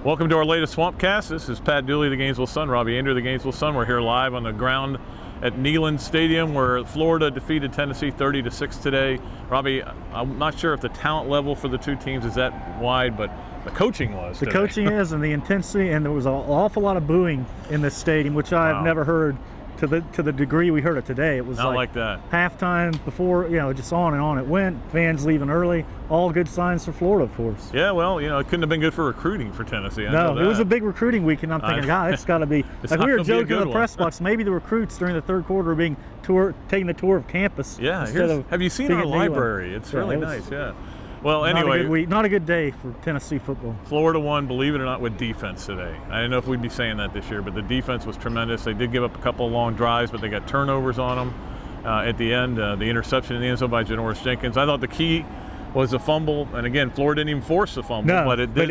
Welcome to our latest Swampcast. This is Pat Dooley, the Gainesville Sun, Robbie Andreu, the Gainesville Sun. We're here live on the ground at Neyland Stadium where Florida defeated Tennessee 30-6 today. Robbie, I'm not sure if the talent level for the two teams is that wide, but the coaching was The today. coaching is, and the intensity, and there was an awful lot of booing in this stadium, which I've never heard to the degree we heard it today. It was Not like that. Halftime, before, just on and on it went. Fans leaving early. All good signs for Florida, of course. Yeah, well, it couldn't have been good for recrutating for Tennessee. I No, know it was that. a big recruiting week, and I'm thinking, God, it's got to be. It's Like not we were gonna be a joking in good the one. press box, maybe the recruits during the third quarter are taking the tour of campus. Yeah, have you seen our library? It's really nice, yeah. Well, anyway, not a good day for Tennessee football. Florida won, believe it or not, with defense today. I didn't know if we'd be saying that this year, but the defense was tremendous. They did give up a couple of long drives, but they got turnovers on them at the end. The interception in the end zone by Janoris Jenkins. I thought the key was a fumble, and again, Florida didn't even force the fumble, No, but they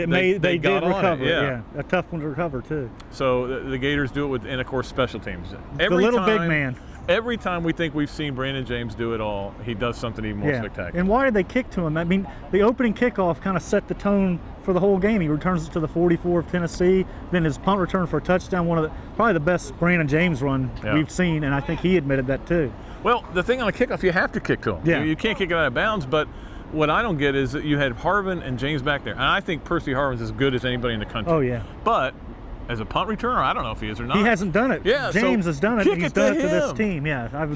got did recover. on it. Yeah. A tough one to recover too. So the Gators do it and of course special teams. The little big man. Every time we think we've seen Brandon James do it all, he does something even more spectacular. And why did they kick to him? I mean, the opening kickoff kind of set the tone for the whole game. He returns it to the 44 of Tennessee. Then his punt return for a touchdown, probably the best Brandon James run we've seen, and I think he admitted that too. Well, the thing on a kickoff, you have to kick to him. Yeah. You can't kick it out of bounds, but what I don't get is that you had Harvin and James back there. And I think Percy Harvin's as good as anybody in the country. Oh, yeah. But as a punt returner, I don't know if he is or not. He hasn't done it. Yeah, James has done it, and he's done it to this team.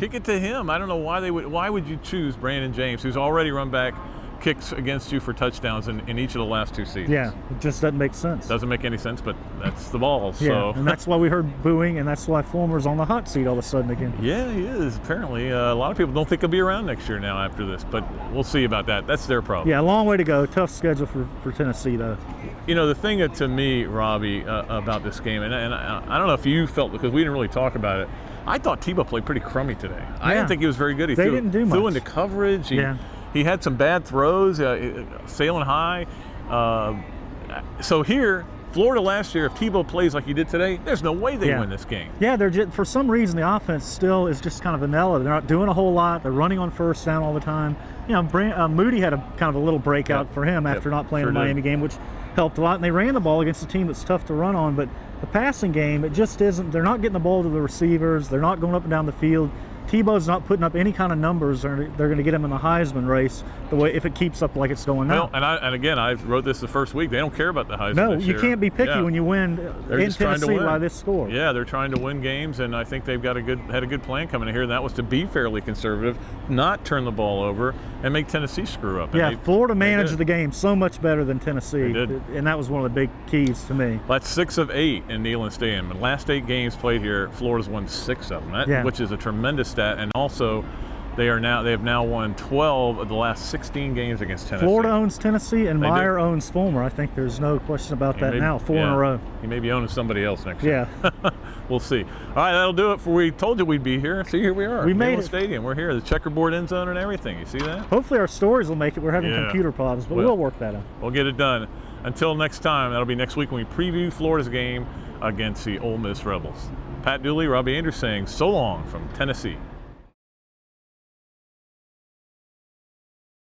Kick it to him. I don't know why would you choose Brandon James, who's already run back kicks against you for touchdowns in each of the last two seasons. Yeah, it just doesn't make sense. Doesn't make any sense, but that's the ball. Yeah, So. and that's why we heard booing, and that's why Fulmer's on the hot seat all of a sudden again. Yeah, he is. Apparently, a lot of people don't think he'll be around next year now after this, but we'll see about that. That's their problem. Yeah, a long way to go. Tough schedule for Tennessee, though. The thing that to me, Robbie, about this game, and I don't know if you felt, because we didn't really talk about it, I thought Tebow played pretty crummy today. I didn't think he was very good. He didn't do threw much. into coverage. He had some bad throws, sailing high. So here, Florida last year, if Tebow plays like he did today, there's no way they win this game. Yeah, they're just, for some reason, the offense still is just kind of vanilla. They're not doing a whole lot. They're running on first down all the time. Moody had a kind of a little breakout for him after not playing the Miami game, which helped a lot. And they ran the ball against a team that's tough to run on, but the passing game, it just isn't. They're not getting the ball to the receivers. They're not going up and down the field. Tebow's not putting up any kind of numbers. They're going to get him in the Heisman race if it keeps up like it's going now. Well, and again, I wrote this the first week. They don't care about the Heisman. No, this you year. can't be picky when you win in Tennessee by this score. Yeah, they're trying to win games, and I think they've got had a good plan coming in here. And that was to be fairly conservative, not turn the ball over, and make Tennessee screw up. Yeah, Florida managed the game so much better than Tennessee, They did. And that was one of the big keys to me. That's 6 of 8 in Neyland Stadium. The last 8 games played here, Florida's won 6 of them, which is a tremendous stat. And also, they have now won 12 of the last 16 games against Tennessee. Florida owns Tennessee, and Meyer owns Fulmer. I think there's no question about that now. 4 in a row. He may be owning somebody else next year. Yeah. We'll see. All right, that'll do it for we told you we'd be here. See, here we are. We made Neyland it. Stadium. We're here. The checkerboard end zone and everything. You see that? Hopefully our stories will make it. We're having computer problems, but we'll work that out. We'll get it done. Until next time, that'll be next week when we preview Florida's game against the Ole Miss Rebels. Pat Dooley, Robbie Andreu saying so long from Tennessee.